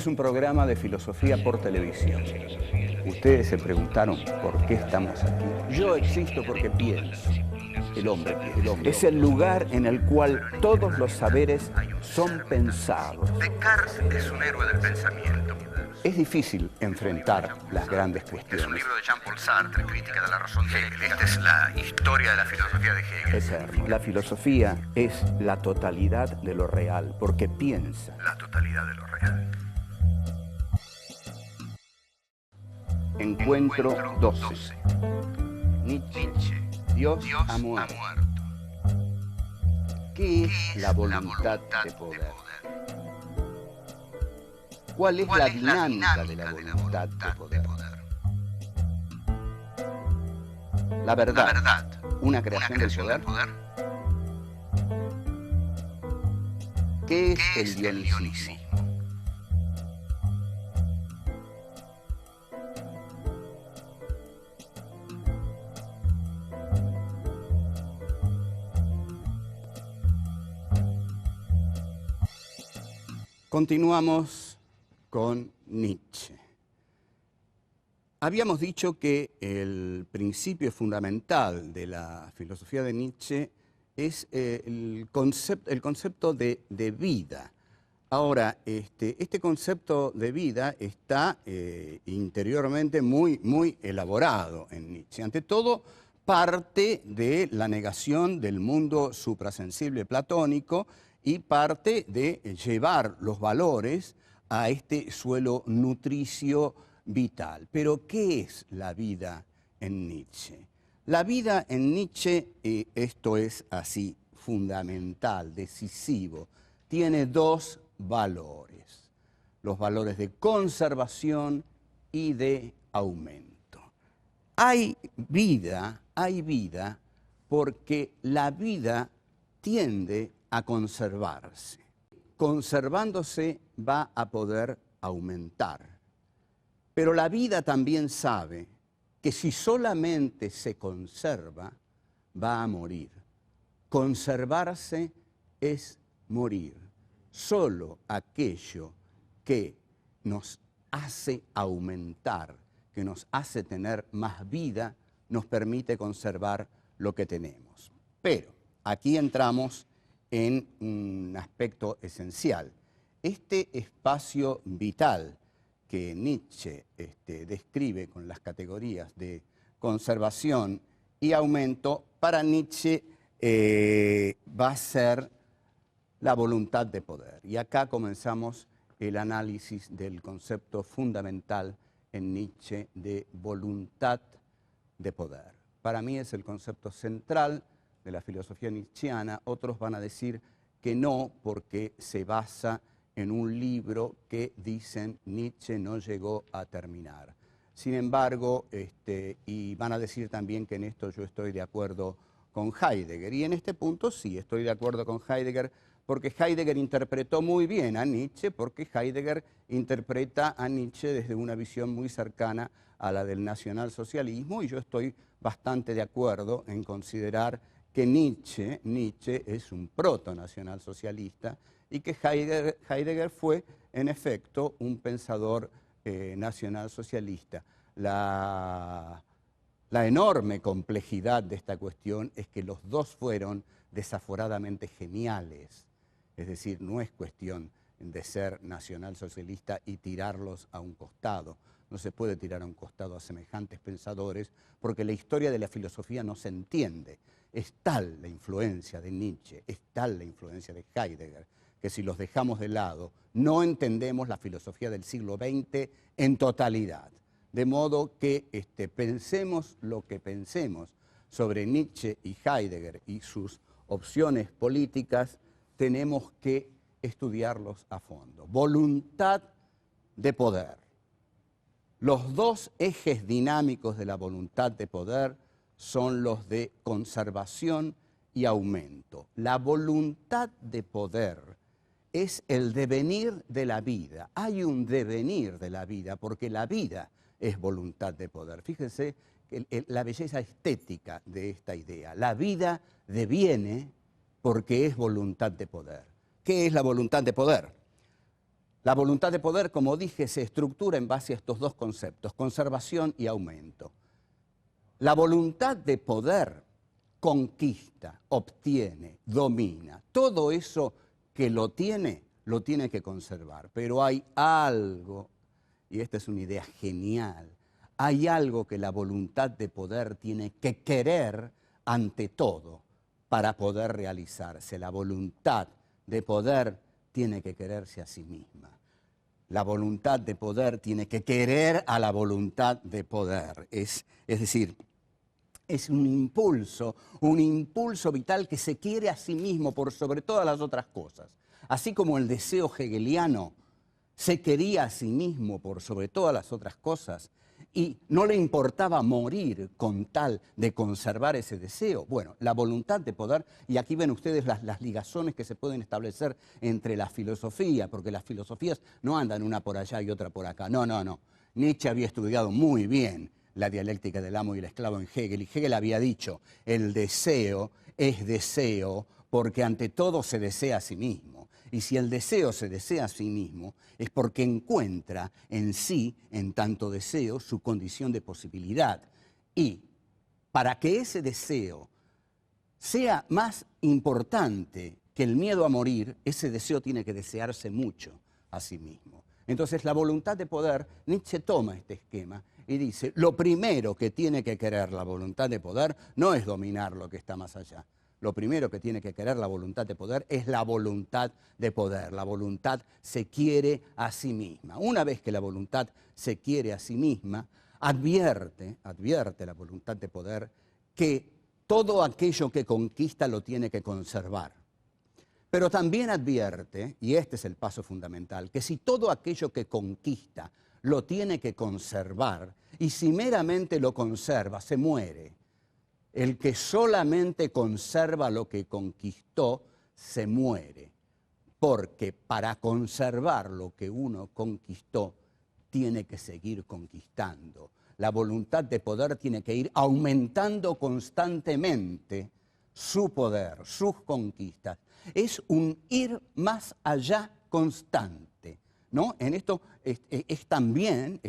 es un programa de filosofía por televisión. Ustedes se preguntaron por qué estamos aquí. Yo existo porque pienso. El hombre piensa. Es el lugar en el cual todos los saberes son pensados. Descartes es un héroe del pensamiento. Es difícil enfrentar las grandes cuestiones. Es un libro de Jean-Paul Sartre, Crítica de la razón de Hegel. Esta es la historia de la filosofía de Hegel. Eterno. La filosofía es la totalidad de lo real, porque piensa. La totalidad de lo real. Encuentro 12. Nietzsche. Dios ha muerto. ¿Qué es la voluntad de poder? ¿Cuál es la dinámica de la voluntad de poder? La verdad, una creación del poder. ¿Qué es el dionicismo? Continuamos con Nietzsche. Habíamos dicho que el principio fundamental de la filosofía de Nietzsche es el concepto de vida. Ahora, este concepto de vida está interiormente muy elaborado en Nietzsche. Ante todo, parte de la negación del mundo suprasensible platónico y parte de llevar los valores a este suelo nutricio vital. Pero, ¿qué es la vida en Nietzsche? La vida en Nietzsche, esto es así, fundamental, decisivo, tiene dos valores. Los valores de conservación y de aumento. Hay vida porque la vida tiende a conservarse. Conservándose va a poder aumentar. Pero la vida también sabe que si solamente se conserva, va a morir. Conservarse es morir. Solo aquello que nos hace aumentar, que nos hace tener más vida, nos permite conservar lo que tenemos. Pero aquí entramos en un aspecto esencial. Este espacio vital que Nietzsche describe con las categorías de conservación y aumento, para Nietzsche va a ser la voluntad de poder. Y acá comenzamos el análisis del concepto fundamental en Nietzsche de voluntad de poder. Para mí es el concepto central de la filosofía nietzscheana. Otros van a decir que no, porque se basa en un libro que dicen Nietzsche no llegó a terminar. Sin embargo, y van a decir también que en esto yo estoy de acuerdo con Heidegger. Y en este punto sí estoy de acuerdo con Heidegger, porque Heidegger interpretó muy bien a Nietzsche, porque Heidegger interpreta a Nietzsche desde una visión muy cercana a la del nacionalsocialismo, y yo estoy bastante de acuerdo en considerar que Nietzsche es un proto-nacionalsocialista y que Heidegger fue, en efecto, un pensador nacionalsocialista. La enorme complejidad de esta cuestión es que los dos fueron desaforadamente geniales. Es decir, no es cuestión de ser nacionalsocialista y tirarlos a un costado. No se puede tirar a un costado a semejantes pensadores porque la historia de la filosofía no se entiende. Es tal la influencia de Nietzsche, es tal la influencia de Heidegger, que si los dejamos de lado, no entendemos la filosofía del siglo XX en totalidad. De modo que pensemos lo que pensemos sobre Nietzsche y Heidegger y sus opciones políticas, tenemos que estudiarlos a fondo. Voluntad de poder. Los dos ejes dinámicos de la voluntad de poder son los de conservación y aumento. La voluntad de poder es el devenir de la vida. Hay un devenir de la vida, porque la vida es voluntad de poder. Fíjense la belleza estética de esta idea. La vida deviene porque es voluntad de poder. ¿Qué es la voluntad de poder? La voluntad de poder, como dije, se estructura en base a estos dos conceptos, conservación y aumento. La voluntad de poder conquista, obtiene, domina. Todo eso que lo tiene que conservar. Pero hay algo, y esta es una idea genial, hay algo que la voluntad de poder tiene que querer ante todo para poder realizarse. La voluntad de poder tiene que quererse a sí misma. La voluntad de poder tiene que querer a la voluntad de poder. Es decir, es un impulso vital que se quiere a sí mismo por sobre todas las otras cosas. Así como el deseo hegeliano se quería a sí mismo por sobre todas las otras cosas y no le importaba morir con tal de conservar ese deseo. Bueno, la voluntad de poder, y aquí ven ustedes las ligazones que se pueden establecer entre la filosofía, porque las filosofías no andan una por allá y otra por acá. No, no, no. Nietzsche había estudiado muy bien la dialéctica del amo y el esclavo en Hegel, y Hegel había dicho, el deseo es deseo porque ante todo se desea a sí mismo. Y si el deseo se desea a sí mismo, es porque encuentra en sí, en tanto deseo, su condición de posibilidad. Y para que ese deseo sea más importante que el miedo a morir, ese deseo tiene que desearse mucho a sí mismo. Entonces, la voluntad de poder, Nietzsche toma este esquema y dice, lo primero que tiene que querer la voluntad de poder no es dominar lo que está más allá. Lo primero que tiene que querer la voluntad de poder es la voluntad de poder. La voluntad se quiere a sí misma. Una vez que la voluntad se quiere a sí misma, advierte la voluntad de poder que todo aquello que conquista lo tiene que conservar. Pero también advierte, y este es el paso fundamental, que si todo aquello que conquista lo tiene que conservar, y si meramente lo conserva, se muere. El que solamente conserva lo que conquistó, se muere. Porque para conservar lo que uno conquistó, tiene que seguir conquistando. La voluntad de poder tiene que ir aumentando constantemente su poder, sus conquistas. Es un ir más allá constante, ¿no? En esto es también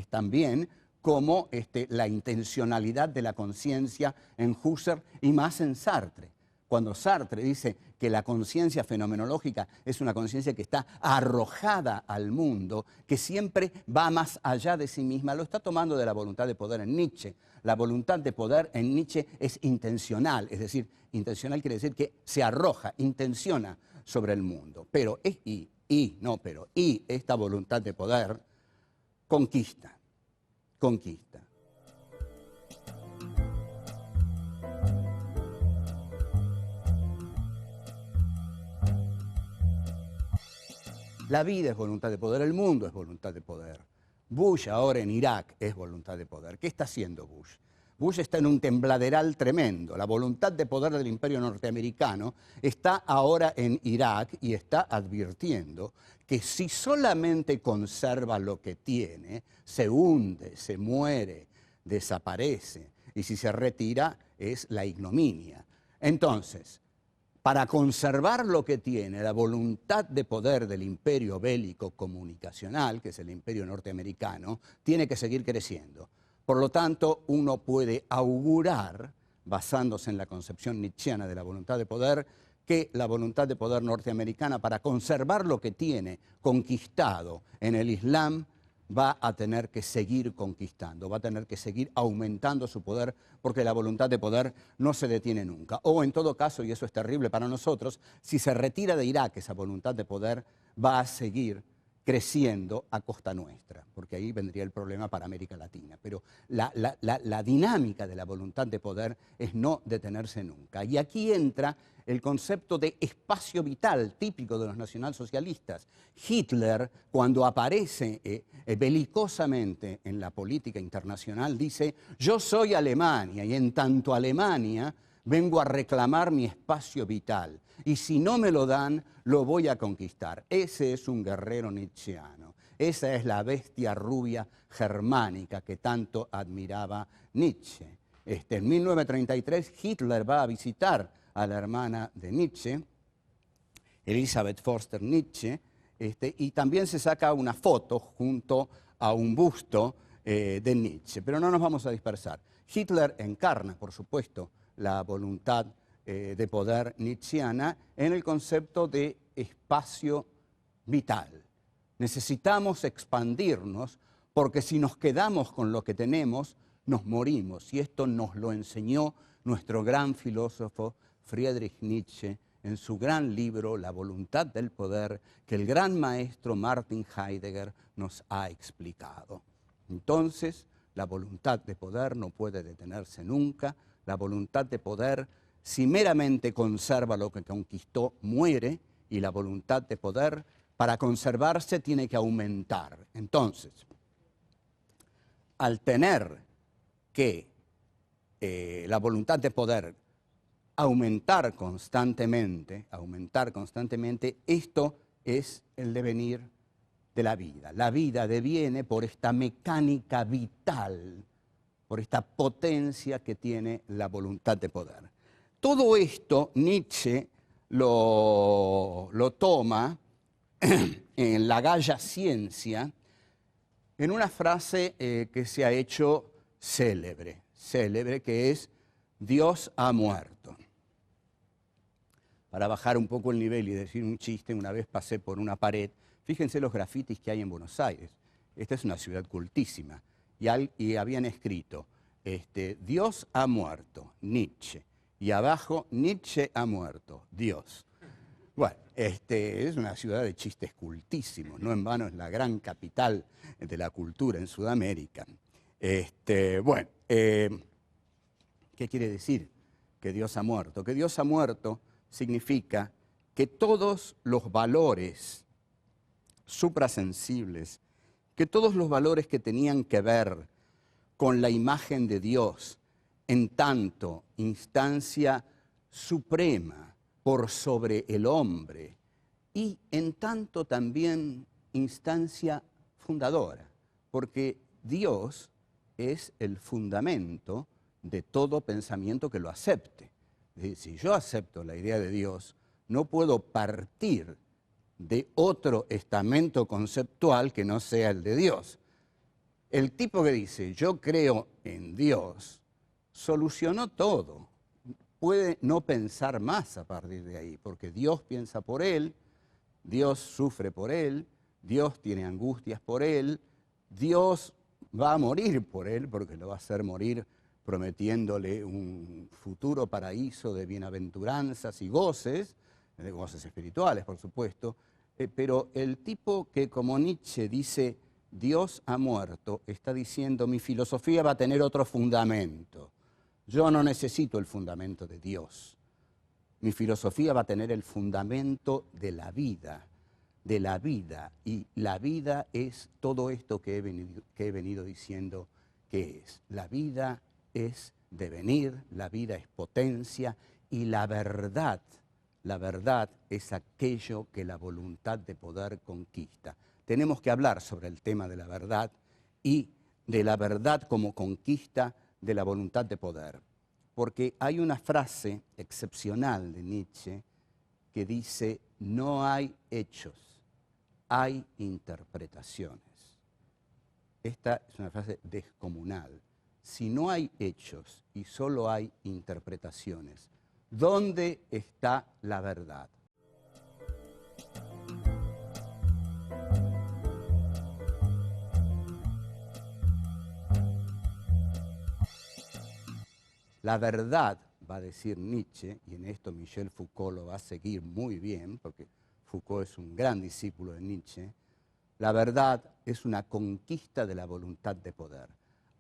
como la intencionalidad de la conciencia en Husserl y más en Sartre. Cuando Sartre dice que la conciencia fenomenológica es una conciencia que está arrojada al mundo, que siempre va más allá de sí misma, lo está tomando de la voluntad de poder en Nietzsche. La voluntad de poder en Nietzsche es intencional, es decir, intencional quiere decir que se arroja, intenciona sobre el mundo. Pero esta voluntad de poder conquista. La vida es voluntad de poder, el mundo es voluntad de poder. Bush ahora en Irak es voluntad de poder. ¿Qué está haciendo Bush? Bush está en un tembladeral tremendo. La voluntad de poder del imperio norteamericano está ahora en Irak y está advirtiendo que si solamente conserva lo que tiene, se hunde, se muere, desaparece. Y si se retira, es la ignominia. Entonces, para conservar lo que tiene, la voluntad de poder del imperio bélico comunicacional, que es el imperio norteamericano, tiene que seguir creciendo. Por lo tanto, uno puede augurar, basándose en la concepción nietzscheana de la voluntad de poder, que la voluntad de poder norteamericana, para conservar lo que tiene conquistado en el Islam, va a tener que seguir conquistando, va a tener que seguir aumentando su poder, porque la voluntad de poder no se detiene nunca. O en todo caso, y eso es terrible para nosotros, si se retira de Irak esa voluntad de poder, va a seguir creciendo a costa nuestra, porque ahí vendría el problema para América Latina. Pero la dinámica de la voluntad de poder es no detenerse nunca. Y aquí entra el concepto de espacio vital típico de los nacionalsocialistas. Hitler, cuando aparece belicosamente en la política internacional, dice, yo soy Alemania y en tanto Alemania vengo a reclamar mi espacio vital y si no me lo dan, lo voy a conquistar. Ese es un guerrero nietzscheano. Esa es la bestia rubia germánica que tanto admiraba Nietzsche. En 1933 Hitler va a visitar a la hermana de Nietzsche, Elisabeth Förster Nietzsche, Y también se saca una foto junto a un busto de Nietzsche, pero no nos vamos a dispersar. Hitler encarna, por supuesto, la voluntad de poder nietzscheana en el concepto de espacio vital. Necesitamos expandirnos porque si nos quedamos con lo que tenemos, nos morimos. Y esto nos lo enseñó nuestro gran filósofo Friedrich Nietzsche en su gran libro La voluntad del poder, que el gran maestro Martin Heidegger nos ha explicado. Entonces, la voluntad de poder no puede detenerse nunca. La voluntad de poder, si meramente conserva lo que conquistó, muere, y la voluntad de poder, para conservarse, tiene que aumentar. Entonces, al tener que la voluntad de poder aumentar constantemente, esto es el devenir de la vida. La vida deviene por esta mecánica vital, por esta potencia que tiene la voluntad de poder. Todo esto Nietzsche lo toma en la Gaia Ciencia, en una frase que se ha hecho célebre, que es Dios ha muerto. Para bajar un poco el nivel y decir un chiste, una vez pasé por una pared, fíjense los grafitis que hay en Buenos Aires. Esta es una ciudad cultísima. Y habían escrito, Dios ha muerto, Nietzsche. Y abajo, Nietzsche ha muerto, Dios. Bueno, es una ciudad de chistes cultísimos, no en vano es la gran capital de la cultura en Sudamérica. Bueno, ¿qué quiere decir que Dios ha muerto? Que Dios ha muerto significa que todos los valores suprasensibles, que todos los valores que tenían que ver con la imagen de Dios, en tanto instancia suprema por sobre el hombre y en tanto también instancia fundadora, porque Dios es el fundamento de todo pensamiento que lo acepte. Es decir, si yo acepto la idea de Dios, no puedo partir de otro estamento conceptual que no sea el de Dios. El tipo que dice, yo creo en Dios, solucionó todo. Puede no pensar más a partir de ahí, porque Dios piensa por él, Dios sufre por él, Dios tiene angustias por él, Dios va a morir por él, porque lo va a hacer morir prometiéndole un futuro paraíso de bienaventuranzas y goces espirituales, por supuesto, pero el tipo que como Nietzsche dice, Dios ha muerto, está diciendo, mi filosofía va a tener otro fundamento. Yo no necesito el fundamento de Dios. Mi filosofía va a tener el fundamento de la vida, y la vida es todo esto que he venido diciendo que es. La vida es devenir, la vida es potencia, y la verdad es aquello que la voluntad de poder conquista. Tenemos que hablar sobre el tema de la verdad y de la verdad como conquista de la voluntad de poder. Porque hay una frase excepcional de Nietzsche que dice, no hay hechos, hay interpretaciones. Esta es una frase descomunal. Si no hay hechos y solo hay interpretaciones, ¿dónde está la verdad? La verdad, va a decir Nietzsche, y en esto Michel Foucault lo va a seguir muy bien, porque Foucault es un gran discípulo de Nietzsche, la verdad es una conquista de la voluntad de poder.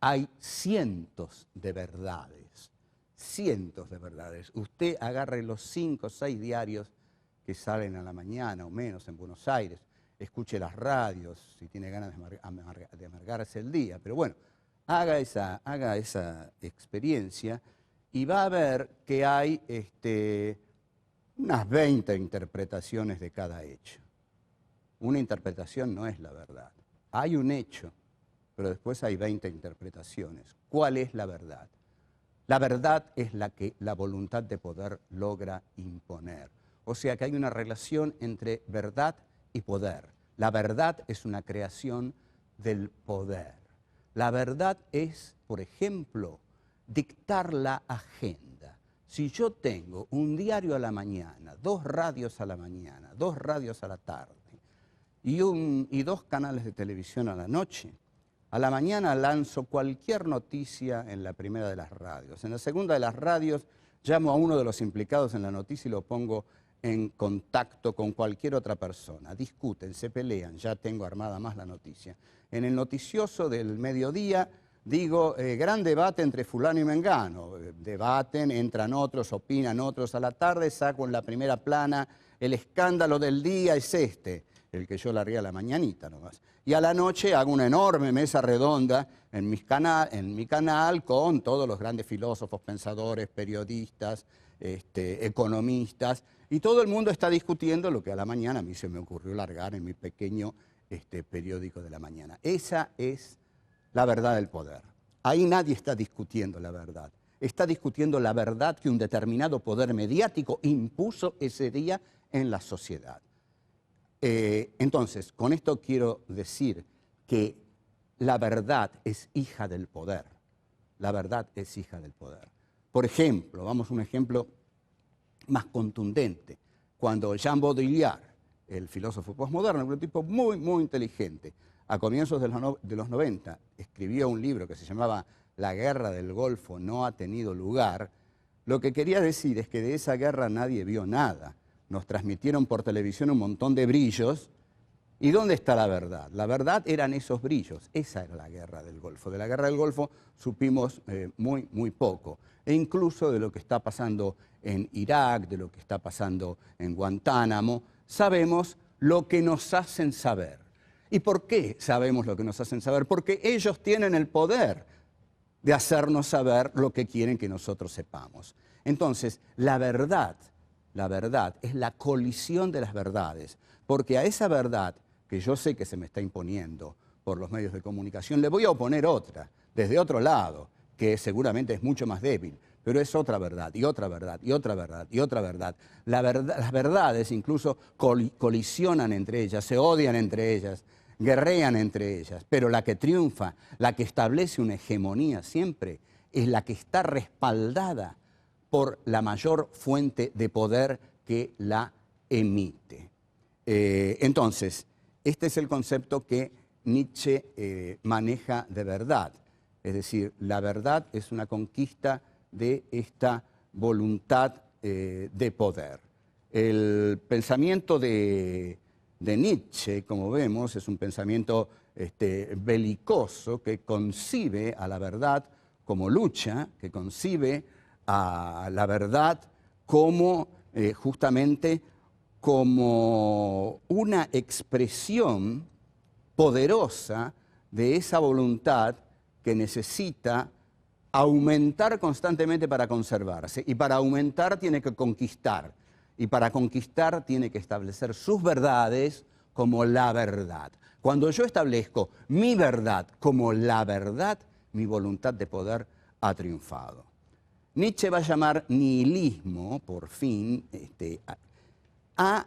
Hay cientos de verdades. Usted agarre los 5 o 6 diarios que salen a la mañana o menos en Buenos Aires, escuche las radios si tiene ganas de amargarse el día, pero bueno, haga esa experiencia y va a ver que hay unas 20 interpretaciones de cada hecho. Una interpretación no es la verdad. Hay un hecho, pero después hay 20 interpretaciones. ¿Cuál es la verdad? La verdad es la que la voluntad de poder logra imponer. O sea que hay una relación entre verdad y poder. La verdad es una creación del poder. La verdad es, por ejemplo, dictar la agenda. Si yo tengo un diario a la mañana, 2 radios a la mañana, 2 radios a la tarde y 2 canales de televisión a la noche, a la mañana lanzo cualquier noticia en la primera de las radios. En la segunda de las radios llamo a uno de los implicados en la noticia y lo pongo en contacto con cualquier otra persona. Discuten, se pelean, ya tengo armada más la noticia. En el noticioso del mediodía digo, gran debate entre fulano y mengano. Debaten, entran otros, opinan otros. A la tarde saco en la primera plana, el escándalo del día es este, el que yo largué a la mañanita nomás. Y a la noche hago una enorme mesa redonda en mi canal con todos los grandes filósofos, pensadores, periodistas, economistas, y todo el mundo está discutiendo lo que a la mañana a mí se me ocurrió largar en mi pequeño periódico de la mañana. Esa es la verdad del poder. Ahí nadie está discutiendo la verdad. Está discutiendo la verdad que un determinado poder mediático impuso ese día en la sociedad. Entonces, con esto quiero decir que la verdad es hija del poder. La verdad es hija del poder. Por ejemplo, vamos a un ejemplo más contundente. Cuando Jean Baudrillard, el filósofo posmoderno, un tipo muy, muy inteligente, a comienzos de los 90, escribió un libro que se llamaba La guerra del Golfo no ha tenido lugar, lo que quería decir es que de esa guerra nadie vio nada. Nos transmitieron por televisión un montón de brillos. ¿Y dónde está la verdad? La verdad eran esos brillos. Esa era la guerra del Golfo. De la guerra del Golfo supimos muy, muy poco. E incluso de lo que está pasando en Irak, de lo que está pasando en Guantánamo, sabemos lo que nos hacen saber. ¿Y por qué sabemos lo que nos hacen saber? Porque ellos tienen el poder de hacernos saber lo que quieren que nosotros sepamos. Entonces, la verdad es la colisión de las verdades, porque a esa verdad que yo sé que se me está imponiendo por los medios de comunicación, le voy a oponer otra, desde otro lado, que seguramente es mucho más débil, pero es otra verdad, y otra verdad, y otra verdad, y otra verdad. Las verdades incluso colisionan entre ellas, se odian entre ellas, guerrean entre ellas, pero la que triunfa, la que establece una hegemonía siempre, es la que está respaldada por la mayor fuente de poder que la emite. Entonces, este es el concepto que Nietzsche maneja de verdad. Es decir, la verdad es una conquista de esta voluntad de poder. El pensamiento de Nietzsche, como vemos, es un pensamiento belicoso que concibe a la verdad como lucha, que concibe a la verdad como justamente como una expresión poderosa de esa voluntad que necesita aumentar constantemente para conservarse. Y para aumentar tiene que conquistar. Y para conquistar tiene que establecer sus verdades como la verdad. Cuando yo establezco mi verdad como la verdad, mi voluntad de poder ha triunfado. Nietzsche va a llamar nihilismo, por fin, a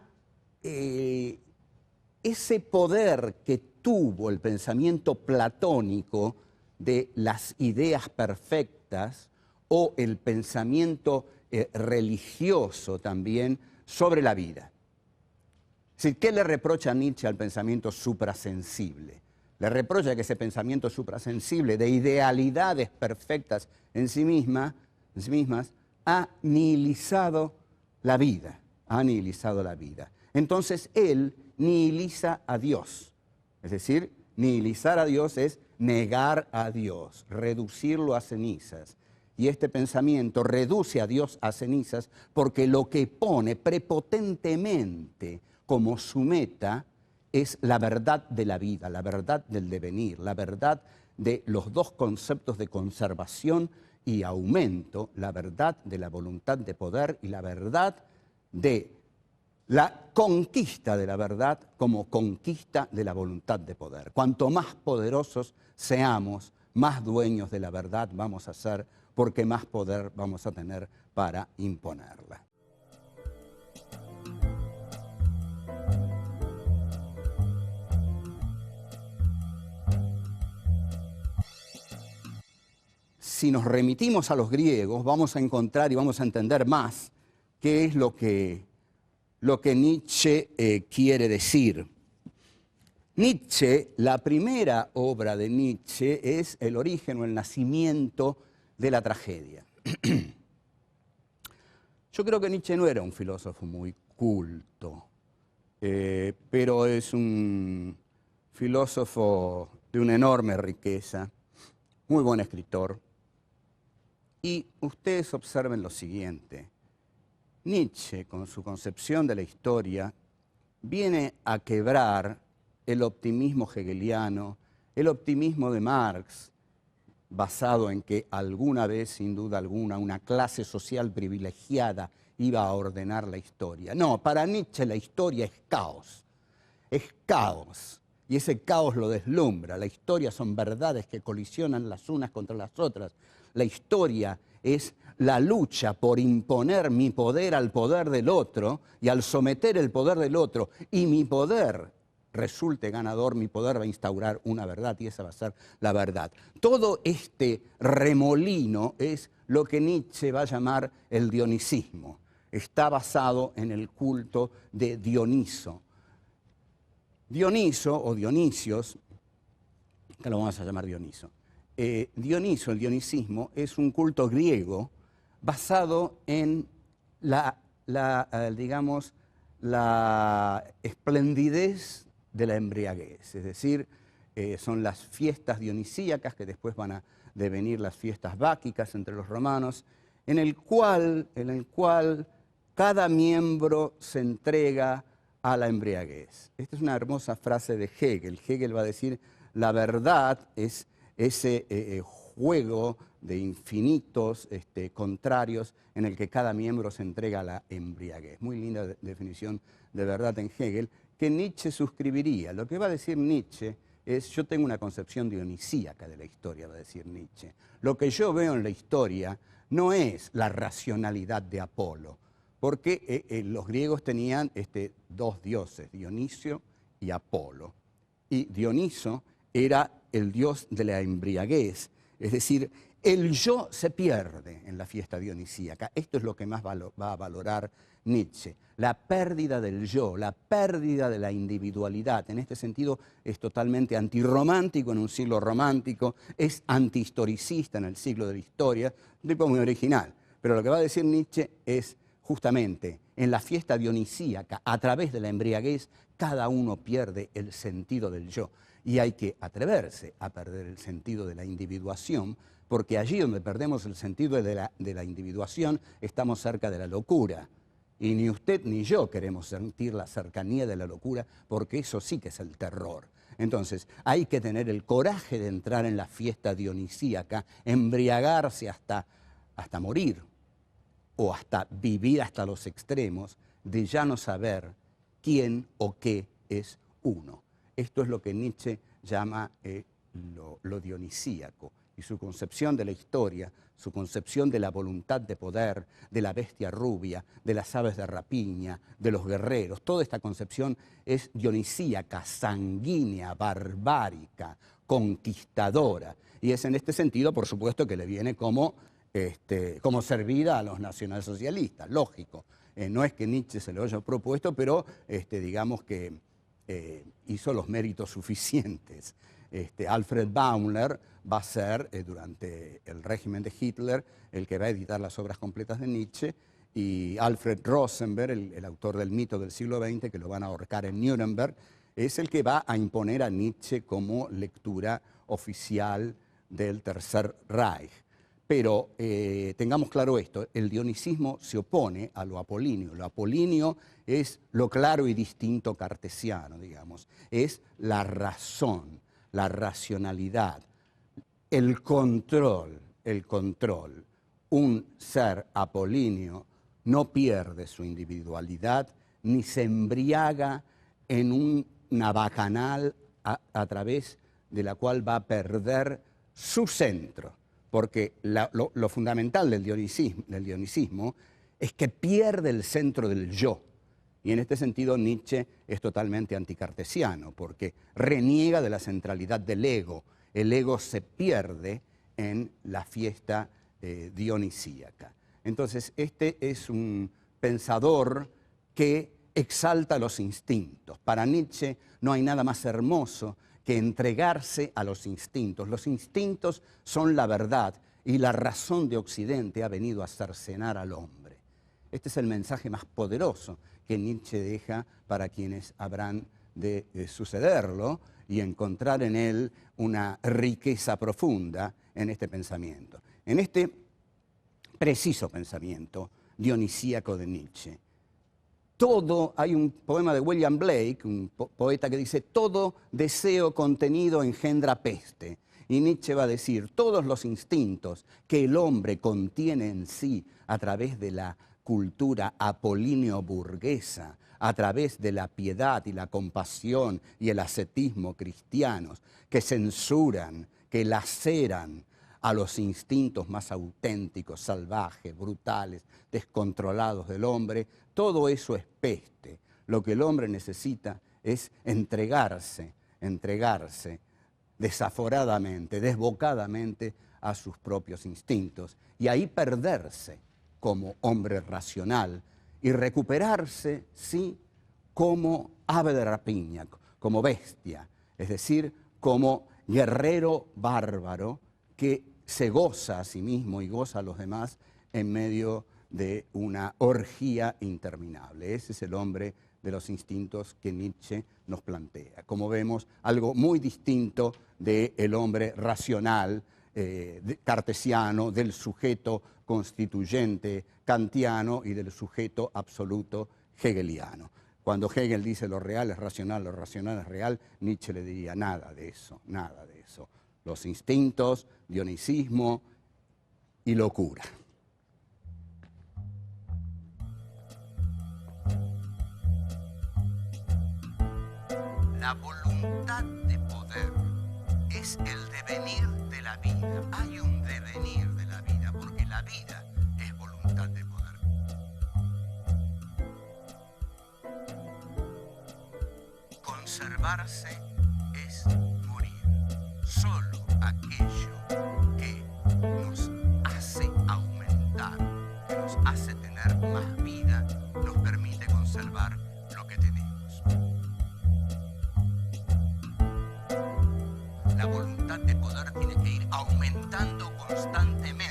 ese poder que tuvo el pensamiento platónico de las ideas perfectas o el pensamiento religioso también sobre la vida. Es decir, ¿qué le reprocha Nietzsche al pensamiento suprasensible? Le reprocha que ese pensamiento suprasensible de idealidades perfectas en sí mismas ha nihilizado la vida, ha nihilizado la vida. Entonces él nihiliza a Dios, es decir, nihilizar a Dios es negar a Dios, reducirlo a cenizas. Y este pensamiento reduce a Dios a cenizas porque lo que pone prepotentemente como su meta es la verdad de la vida, la verdad del devenir, la verdad de los dos conceptos de conservación y aumento, la verdad de la voluntad de poder y la verdad de la conquista de la verdad como conquista de la voluntad de poder. Cuanto más poderosos seamos, más dueños de la verdad vamos a ser, porque más poder vamos a tener para imponerla. si nos remitimos a los griegos, vamos a encontrar y vamos a entender más qué es lo que Nietzsche quiere decir. Nietzsche, la primera obra de Nietzsche es el origen o el nacimiento de la tragedia. Yo creo que Nietzsche no era un filósofo muy culto, pero es un filósofo de una enorme riqueza, muy buen escritor. Y ustedes observen lo siguiente. Nietzsche, con su concepción de la historia, viene a quebrar el optimismo hegeliano, el optimismo de Marx, basado en que alguna vez, sin duda alguna, una clase social privilegiada iba a ordenar la historia. No, para Nietzsche la historia es caos. Es caos. Y ese caos lo deslumbra. La historia son verdades que colisionan las unas contra las otras. La historia es la lucha por imponer mi poder al poder del otro, y al someter el poder del otro y mi poder resulte ganador, mi poder va a instaurar una verdad y esa va a ser la verdad. Todo este remolino es lo que Nietzsche va a llamar el dionisismo. Está basado en el culto de Dioniso. Dioniso o Dionisios, que lo vamos a llamar Dioniso. Dioniso, el dionisismo, es un culto griego basado en digamos, la esplendidez de la embriaguez, es decir, son las fiestas dionisíacas que después van a devenir las fiestas báquicas entre los romanos, en el cual cada miembro se entrega a la embriaguez. Esta es una hermosa frase de Hegel. Hegel va a decir, la verdad es ese juego de infinitos contrarios en el que cada miembro se entrega a la embriaguez. Muy linda definición de verdad en Hegel, que Nietzsche suscribiría. Lo que va a decir Nietzsche es, yo tengo una concepción dionisíaca de la historia, va a decir Nietzsche. Lo que yo veo en la historia no es la racionalidad de Apolo, porque los griegos tenían dos dioses, Dionisio y Apolo. Y Dioniso era el dios de la embriaguez, es decir, el yo se pierde en la fiesta dionisíaca. Esto es lo que más va a valorar Nietzsche, la pérdida del yo, la pérdida de la individualidad. En este sentido es totalmente antirromántico en un siglo romántico, es antihistoricista en el siglo de la historia, un tipo muy original. Pero lo que va a decir Nietzsche es justamente en la fiesta dionisíaca, a través de la embriaguez, cada uno pierde el sentido del yo. Y hay que atreverse a perder el sentido de la individuación, porque allí donde perdemos el sentido de la individuación, estamos cerca de la locura. Y ni usted ni yo queremos sentir la cercanía de la locura, porque eso sí que es el terror. Entonces, hay que tener el coraje de entrar en la fiesta dionisíaca, embriagarse hasta morir, o hasta vivir hasta los extremos, de ya no saber quién o qué es uno. Esto es lo que Nietzsche llama lo dionisíaco, y su concepción de la historia, su concepción de la voluntad de poder, de la bestia rubia, de las aves de rapiña, de los guerreros. Toda esta concepción es dionisíaca, sanguínea, barbárica, conquistadora. Y es en este sentido, por supuesto, que le viene como servida a los nacionalsocialistas, lógico. No es que Nietzsche se lo haya propuesto, pero digamos que hizo los méritos suficientes. Alfred Baumler va a ser, durante el régimen de Hitler, el que va a editar las obras completas de Nietzsche, y Alfred Rosenberg, el autor del mito del siglo XX, que lo van a ahorcar en Nuremberg, es el que va a imponer a Nietzsche como lectura oficial del Tercer Reich. Pero tengamos claro esto, el dionisismo se opone a lo apolíneo. Lo apolíneo es lo claro y distinto cartesiano, digamos. Es la razón, la racionalidad, el control. Un ser apolíneo no pierde su individualidad ni se embriaga en una bacanal a través de la cual va a perder su centro. Porque lo fundamental del dionisismo es que pierde el centro del yo. Y en este sentido Nietzsche es totalmente anticartesiano, porque reniega de la centralidad del ego. El ego se pierde en la fiesta dionisíaca. Entonces, este es un pensador que exalta los instintos. Para Nietzsche no hay nada más hermoso que entregarse a los instintos. Los instintos son la verdad y la razón de Occidente ha venido a cercenar al hombre. Este es el mensaje más poderoso que Nietzsche deja para quienes habrán de sucederlo y encontrar en él una riqueza profunda en este pensamiento. En este preciso pensamiento dionisíaco de Nietzsche, hay un poema de William Blake, un poeta que dice, todo deseo contenido engendra peste. Y Nietzsche va a decir, todos los instintos que el hombre contiene en sí a través de la cultura apolíneo-burguesa, a través de la piedad y la compasión y el ascetismo cristianos, que censuran, que laceran a los instintos más auténticos, salvajes, brutales, descontrolados del hombre, todo eso es peste. Lo que el hombre necesita es entregarse desaforadamente, desbocadamente a sus propios instintos y ahí perderse como hombre racional y recuperarse, sí, como ave de rapiña, como bestia, es decir, como guerrero bárbaro que se goza a sí mismo y goza a los demás en medio de una orgía interminable. Ese es el hombre de los instintos que Nietzsche nos plantea. Como vemos, algo muy distinto del hombre racional, cartesiano, del sujeto constituyente kantiano y del sujeto absoluto hegeliano. Cuando Hegel dice lo real es racional, lo racional es real, Nietzsche le diría nada de eso, nada de eso. Los instintos, dionisismo y locura. La voluntad de poder es el devenir de la vida. Hay un devenir de la vida, porque la vida es voluntad de poder. Conservarse es morir. Solo aquello que nos hace aumentar, que nos hace tener más vida, nos permite conservar lo que tenemos. La voluntad de poder tiene que ir aumentando constantemente.